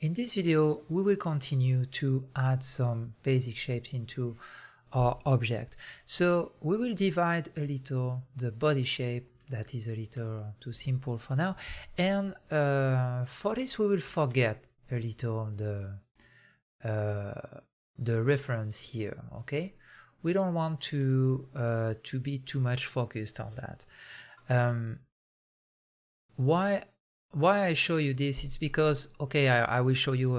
In this video, we will continue to add some basic shapes into our object. So we will divide a little the body shape, that is a little too simple for now, and for this we will forget a little the reference here. Okay, we don't want to be too much focused on that. Why I show you this? It's because I will show you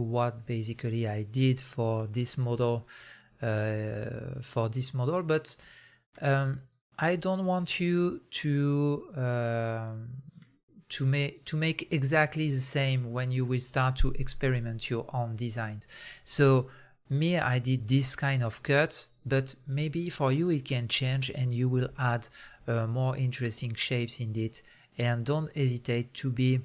what basically I did for this model but I don't want you to make exactly the same when you will start to experiment your own designs. So I did this kind of cuts, but maybe for you it can change and you will add more interesting shapes in it. And don't hesitate to be,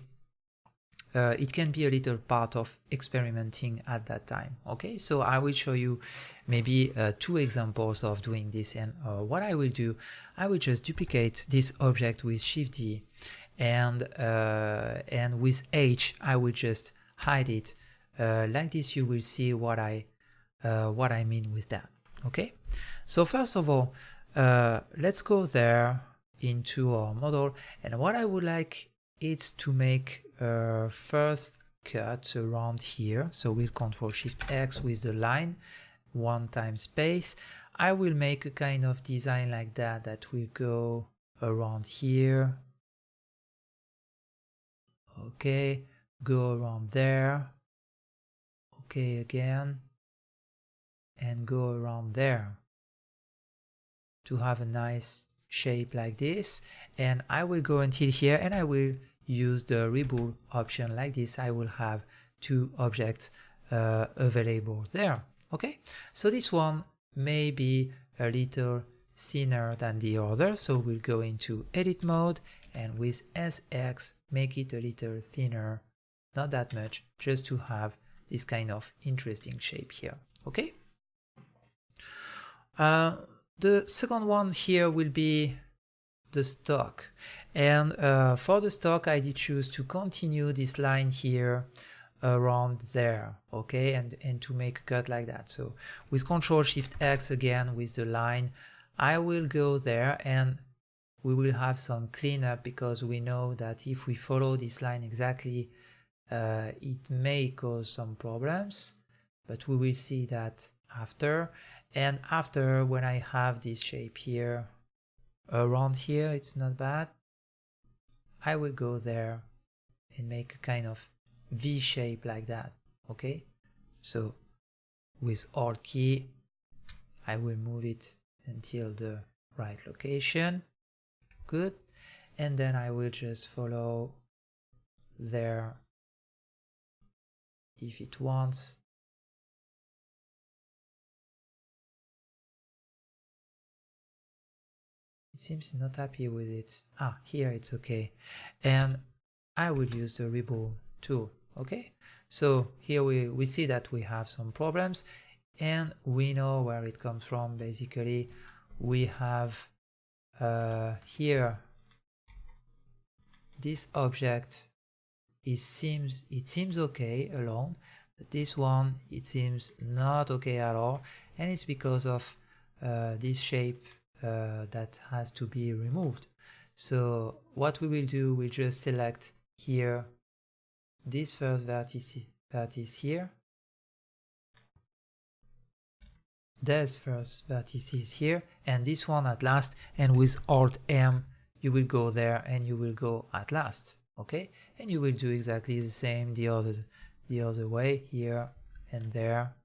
it can be a little part of experimenting at that time. Okay, so I will show you maybe 2 examples of doing this. And what I will do, I will just duplicate this object with Shift D, and with H I will just hide it. Like this you will see what I mean with that. Okay, so first of all, let's go there into our model, and what I would like is to make a first cut around here. So we'll Control Shift X with the line, 1 time space. I will make a kind of design like that will go around here. Okay, go around there. Okay, again, and go around there to have a nice shape like this. And I will go until here, and I will use the reboot option. Like this I will have 2 objects available there. Okay, so this one may be a little thinner than the other, so we'll go into edit mode, and with SX make it a little thinner, not that much, just to have this kind of interesting shape here. Okay, the second one here will be the stock, and for the stock I did choose to continue this line here around there. Okay, and to make a cut like that. So with Control Shift X again with the line, I will go there, and we will have some cleanup, because we know that if we follow this line exactly, it may cause some problems, but we will see that after. And after, when I have this shape here around here, it's not bad, I will go there and make a kind of V shape like that. Okay, so with Alt key I will move it until the right location. Good, and then I will just follow there if it wants. It seems not happy with it. Here it's okay, and I will use the reboot tool. Okay, so here we see that we have some problems, and we know where it comes from. Basically we have here this object, it seems okay alone, but this one it seems not okay at all, and it's because of this shape that has to be removed. So what we will do, we just select here this first vertex here, this first vertex is here, and this one at last, and with Alt M you will go there and you will go at last. Okay, and you will do exactly the same the other way, here and there.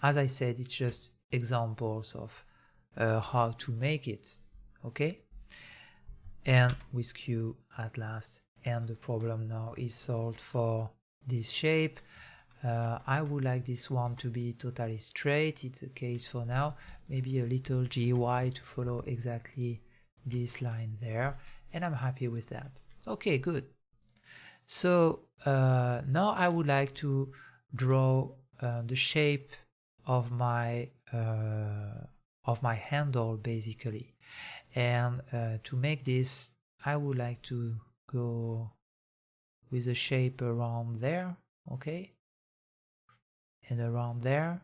As I said, it's just examples of how to make it. Okay, and with Q at last, and the problem now is solved for this shape. I would like this one to be totally straight. It's the case for now. Maybe a little GY to follow exactly this line there, and I'm happy with that. Okay, good. So now I would like to draw the shape of my handle basically, and to make this I would like to go with a shape around there, okay, and around there,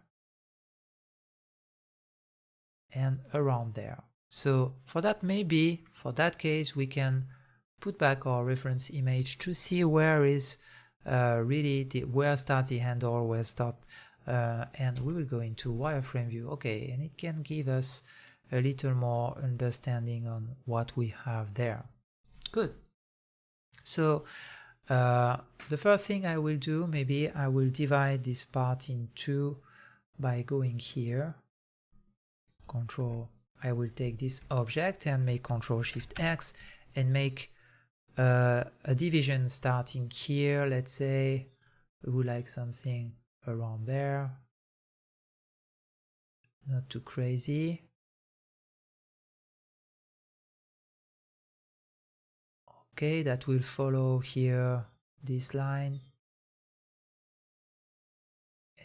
and around there. So for that, maybe for that case, we can put back our reference image to see where is really where start the handle, where stop, and we will go into wireframe view. Okay, and it can give us a little more understanding on what we have there. Good. So the first thing I will do, maybe I will divide this part in two by going here, I will take this object and make Ctrl+Shift+X and make a division starting here. Let's say we would like something around there, not too crazy. Okay, that will follow here this line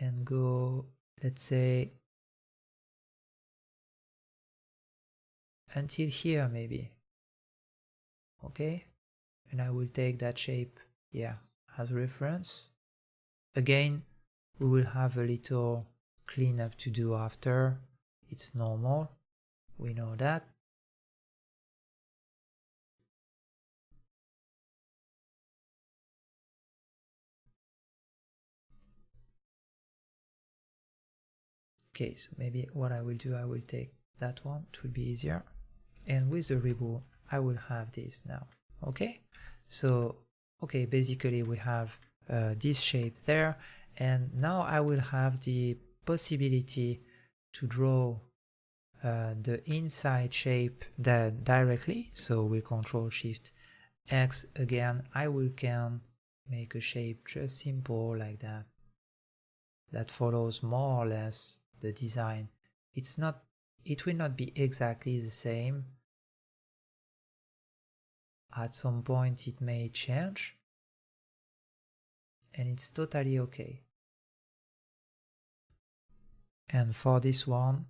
and go, let's say, until here maybe. Okay, and I will take that shape, yeah, as reference. Again, we will have a little cleanup to do after. It's normal, we know that. Okay, so maybe what I will do, I will take that one, it will be easier. And with the reboot, I will have this now. Okay, so okay, basically we have this shape there, and now I will have the possibility to draw the inside shape directly. So we Ctrl+Shift+X again. I can make a shape just simple like that, that follows more or less the design. It will not be exactly the same. At some point it may change, and it's totally okay. And for this one,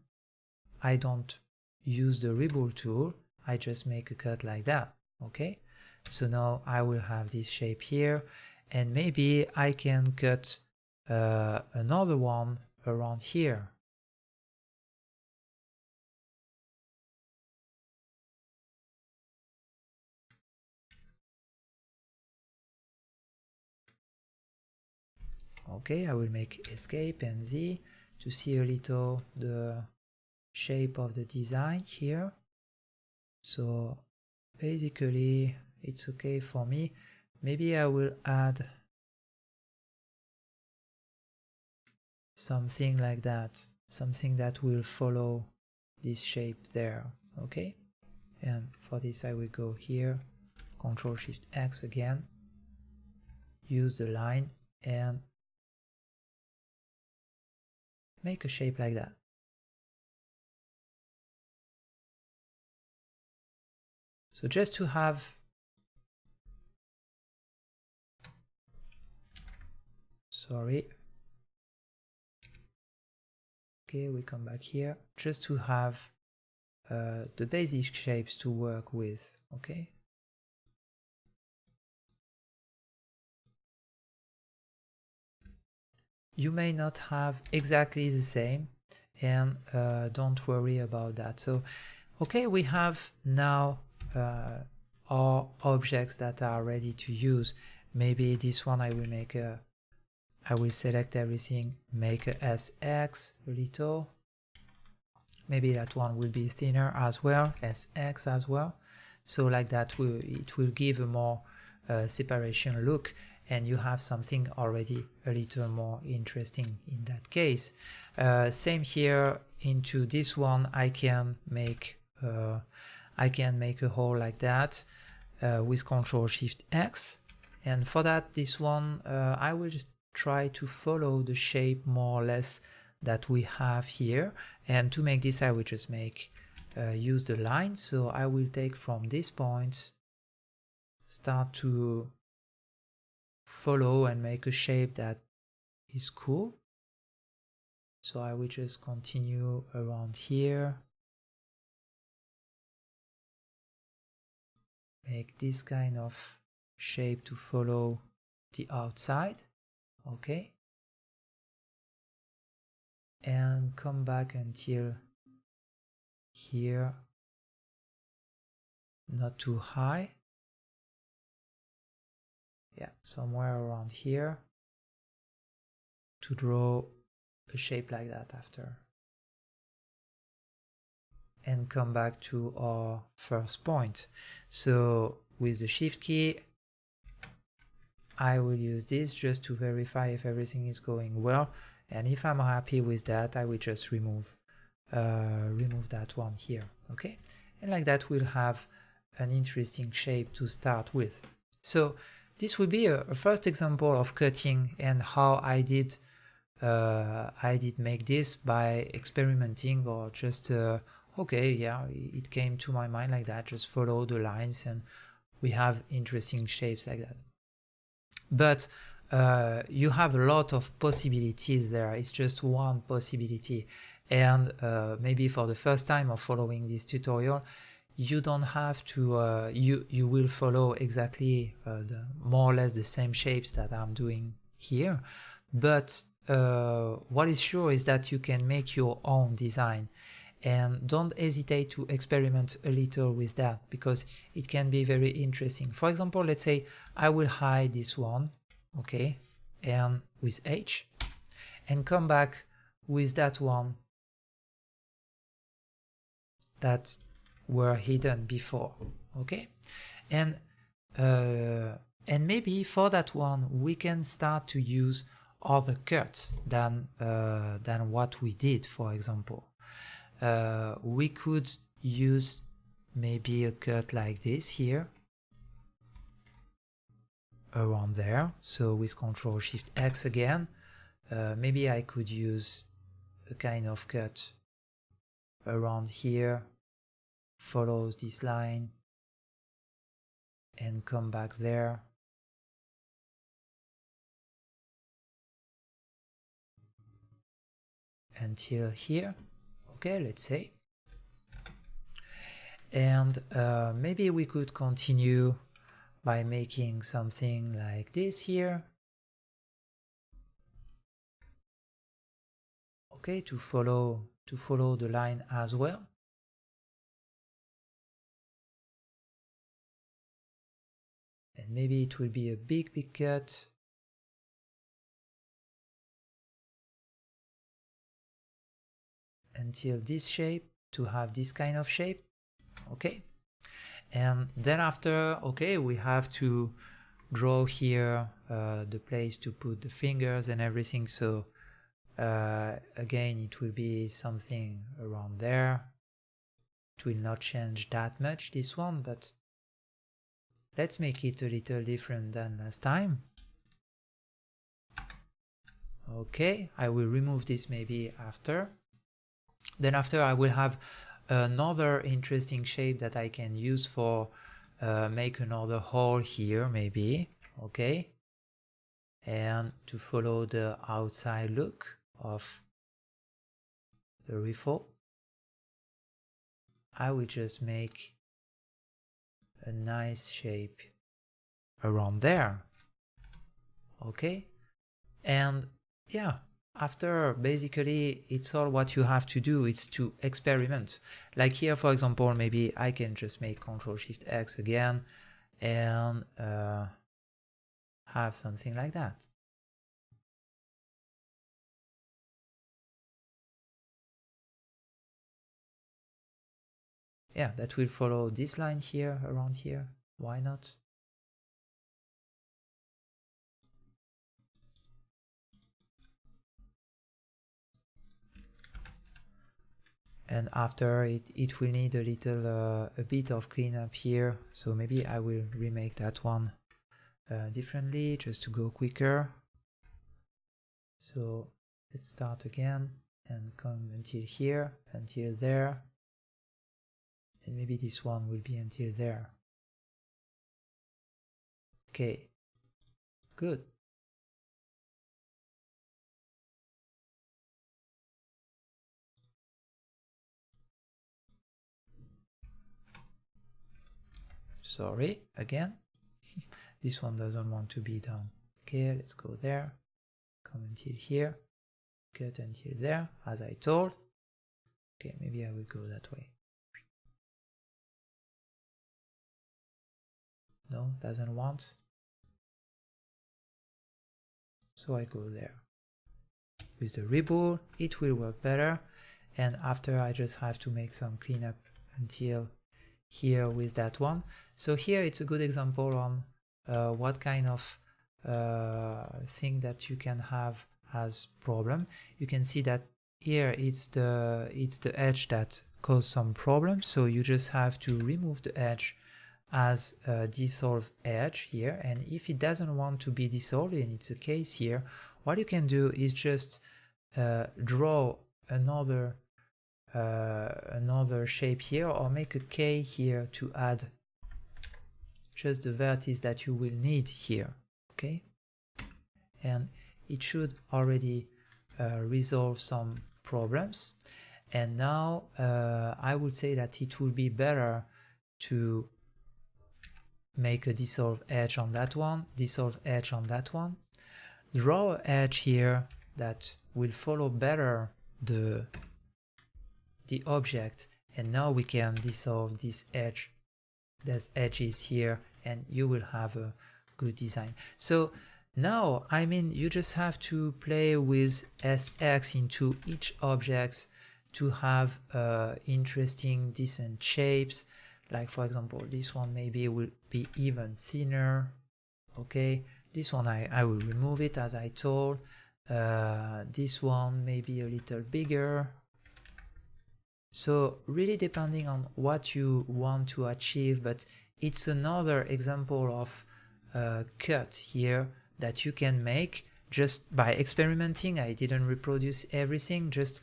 I don't use the reboot tool, I just make a cut like that. Okay, so now I will have this shape here, and maybe I can cut another one around here. Okay, I will make escape and Z to see a little the shape of the design here. So basically it's okay for me. Maybe I will add something like that, something that will follow this shape there. Okay, and for this I will go here, Ctrl+Shift+X again, use the line and make a shape like that. So just to have, sorry, okay, we come back here, just to have the basic shapes to work with. Okay, you may not have exactly the same, and don't worry about that. So okay, we have now our objects that are ready to use. Maybe this one I will make a, I will select everything, make a SX little. Maybe that one will be thinner as well, SX as well. So like that, it will give a more separation look, and you have something already a little more interesting in that case. Same here into this one, I can make a hole like that with Ctrl+Shift+X, and for that, this one I will try to follow the shape more or less that we have here, and to make this I will just use the line. So I will take from this point, start to follow and make a shape that is cool. So I will just continue around here, make this kind of shape to follow the outside, okay, and come back until here, not too high, yeah, somewhere around here, to draw a shape like that after, and come back to our first point. So with the shift key, I will use this just to verify if everything is going well, and if I'm happy with that, I will just remove that one here, okay, and like that we'll have an interesting shape to start with. So this will be a first example of cutting and how I did make this by experimenting, or just okay, yeah, it came to my mind like that, just follow the lines and we have interesting shapes like that. But you have a lot of possibilities there. It's just one possibility, and maybe for the first time of following this tutorial, you don't have to you will follow exactly more or less the same shapes that I'm doing here, but what is sure is that you can make your own design, and don't hesitate to experiment a little with that, because it can be very interesting. For example, let's say I will hide this one, okay, and with H, and come back with that one that were hidden before, okay, and maybe for that one we can start to use other cuts than what we did. For example, we could use maybe a cut like this here around there. So with Ctrl Shift X again, maybe I could use a kind of cut around here, follows this line and come back there, until here, okay, let's say. And maybe we could continue by making something like this here, okay, to follow the line as well. And maybe it will be a big cut until this shape, to have this kind of shape, okay. And then after, okay, we have to draw here the place to put the fingers and everything. So again, it will be something around there. It will not change that much, this one, but let's make it a little different than last time. Okay, I will remove this maybe after. Then after I will have another interesting shape that I can use for make another hole here maybe, okay, and to follow the outside look of the rifle, I will just make a nice shape around there, okay. And yeah, after basically it's all what you have to do, it's to experiment. Like here, for example, maybe I can just make Ctrl Shift X again and have something like that. Yeah, that will follow this line here, around here, why not? And after it will need a little a bit of cleanup here, so maybe I will remake that one differently just to go quicker. So let's start again and come until here, until there, and maybe this one will be until there. Okay, good. Sorry, again. This one doesn't want to be done. Okay, let's go there, come until here, cut until there, as I told. Okay, maybe I will go that way. No, doesn't want. So I go there. With the reboot, it will work better. And after, I just have to make some cleanup until here with that one. So here it's a good example on what kind of thing that you can have as problem. You can see that here it's the edge that caused some problems. So you just have to remove the edge as a dissolve edge here, and if it doesn't want to be dissolved, and it's a case here, what you can do is just draw another shape here, or make a K here to add just the vertex that you will need here. Okay, and it should already resolve some problems. And now I would say that it will be better to make a dissolve edge on that one, dissolve edge on that one, draw an edge here that will follow better the object, and now we can dissolve this edge. There's edges here, and you will have a good design. So now, I mean, you just have to play with SX into each object to have interesting, decent shapes. Like for example, this one maybe will be even thinner. Okay, this one I will remove it as I told. This one maybe a little bigger. So really depending on what you want to achieve, but it's another example of cut here that you can make just by experimenting. I didn't reproduce everything, just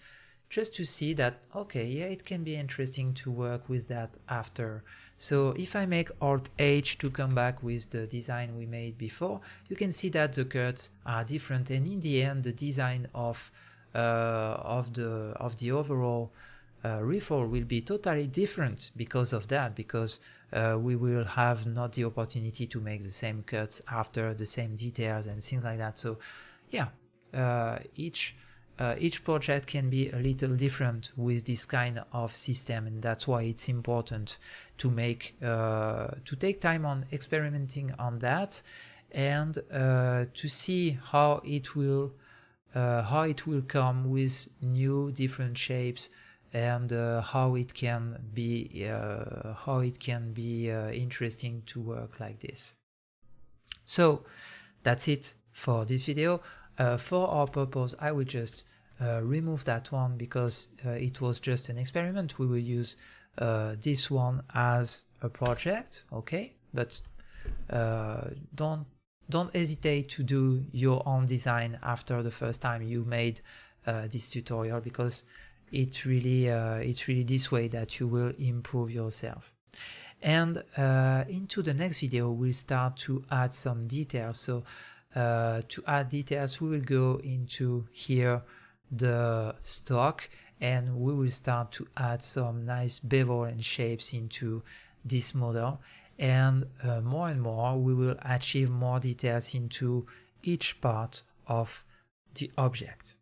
to see that, okay, yeah, it can be interesting to work with that after. So if I make Alt H to come back with the design we made before, you can see that the cuts are different, and in the end the design of the overall refold will be totally different because of that, because we will have not the opportunity to make the same cuts after, the same details and things like that. So yeah, each project can be a little different with this kind of system, and that's why it's important to make to take time on experimenting on that, and to see how it will come with new different shapes, and how it can be interesting to work like this. So that's it for this video. For our purpose, I will just remove that one because it was just an experiment. We will use this one as a project, okay? But don't hesitate to do your own design after the first time you made this tutorial, because it's really this way that you will improve yourself. And into the next video, we'll start to add some details. So to add details, we will go into here the stock, and we will start to add some nice bevel and shapes into this model, and more we will achieve more details into each part of the object.